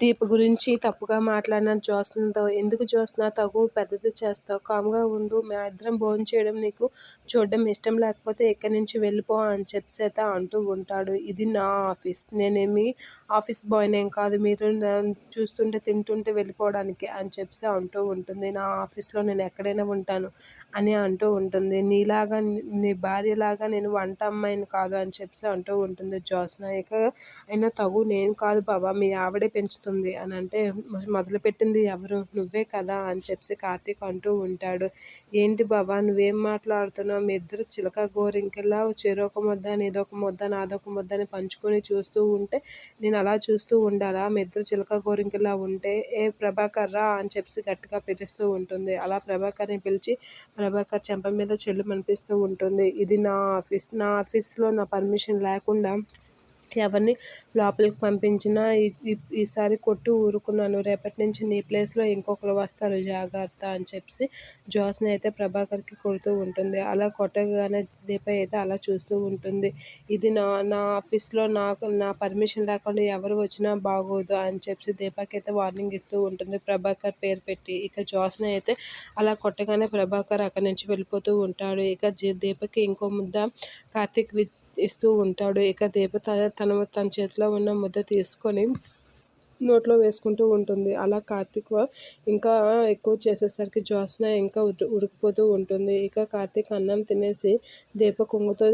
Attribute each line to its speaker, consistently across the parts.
Speaker 1: దీప గురించి తప్పుగా మాట్లాడిన జ్యోత్స్నతో, ఎందుకు జ్యోత్స్న తగు పెద్దది చేస్తావు? కామ్గా ఉండు. మా ఇద్దరం భోంచేయడం నీకు చూడడం ఇష్టం లేకపోతే ఇక్కడి నుంచి వెళ్ళిపో అని సీత అంటూ ఉంటాడు. ఇది నా ఆఫీస్. నేనేమి ఆఫీస్ బాయ్నేం కాదు మీరు చూస్తుంటే తింటుంటే వెళ్ళిపోవడానికి అని అంటూ ఉంటుంది. నా ఆఫీస్లో నేను ఎక్కడైనా ఉంటాను అని అంటూ ఉంటుంది. నీలాగా నీ భార్యలాగా నేను వంట అమ్మాయిని కాదు అని అంటూ ఉంటుంది జ్యోత్స్న. ఇక అయినా తగు నేను కాదు బావ, మీ ఆవిడే పెంచుతుంది అని అంటే, మొదలుపెట్టింది ఎవరు? నువ్వే కదా అని కార్తీక్ అంటూ ఉంటాడు. ఏంటి బావ నువ్వేం మాట్లాడుతున్నావు? మీ ఇద్దరు చిలక గోరింకల్లా చెరొక ముద్ద, నీదొక ముద్ద నాదొక ముద్ద అని పంచుకొని చూస్తూ ఉంటే నేను అలా చూస్తూ ఉండాలా? మీ ఇద్దరు చిలక గోరింకల్లా ఉంటే? ఏ ప్రభాకర్ రా అని గట్టిగా పిలుస్తూ ఉంటుంది. అలా ప్రభాకర్ని పిలిచి ప్రభాకర్ చెంప మీద చెల్లు మనిపిస్తూ ఉంటుంది. ఇది నా ఆఫీస్. నా ఆఫీస్లో నా పర్మిషన్ లేకుండా ఎవరిని లోపలికి పంపించినా ఈసారి కొట్టు ఊరుకున్నాను. రేపటి నుంచి నీ ప్లేస్లో ఇంకొకరు వస్తారు జాగ్రత్త అని జ్యోత్స్న అయితే ప్రభాకర్కి కొడుతూ ఉంటుంది. అలా కొట్టగానే దీప అయితే అలా చూస్తూ ఉంటుంది. ఇది నా నా ఆఫీస్లో నా పర్మిషన్ లేకుండా ఎవరు వచ్చినా బాగోదు అని దీపకి అయితే వార్నింగ్ ఇస్తూ ఉంటుంది ప్రభాకర్ పేరు పెట్టి. ఇక జ్యోత్స్న అయితే అలా కొట్టగానే ప్రభాకర్ అక్కడి నుంచి వెళ్ళిపోతూ ఉంటాడు. ఇక దీపకి ఇంకో ముద్ద కార్తీక్ ఇస్తూ ఉంటాడు. ఇక దీప తన చేతిలో ఉన్న ముద్ద తీసుకొని నోట్లో వేసుకుంటూ ఉంటుంది. అలా కార్తీక్ ఇంకా ఎక్కువ చేసేసరికి జ్యోత్స్న ఇంకా ఉడికిపోతూ ఉంటుంది. ఇక కార్తీక్ అన్నం తినేసి దీప కొంగుతో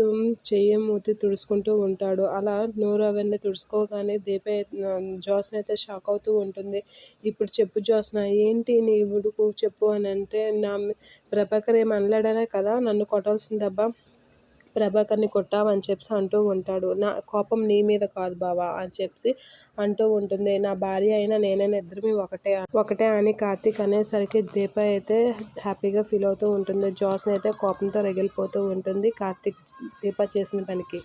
Speaker 1: చెయ్యి మూతి తుడుచుకుంటూ ఉంటాడు. అలా నోరు అవన్నీ తుడుచుకోగానే జ్యోత్స్న అయితే షాక్ అవుతూ ఉంటుంది. ఇప్పుడు చెప్పు జ్యోత్స్న, ఏంటి నీ ఉడుకు చెప్పు అని అంటే, నా ప్రభాకర్ ఏమి అనలేడనే కదా నన్ను కొట్టాల్సిందబ్బా, ప్రభాకర్ని కొట్టావని అంటూ ఉంటాడు. నా కోపం నీ మీద కాదు బావా అని అంటూ ఉంటుంది. నా భార్య అయినా నేనైనా ఇద్దరిమీ ఒకటే అని కార్తీక్ అనేసరికి దీప అయితే హ్యాపీగా ఫీల్ అవుతూ ఉంటుంది. జ్యోత్స్న అయితే కోపంతో రగిలిపోతూ ఉంటుంది కార్తీక్ దీప చేసిన పనికి.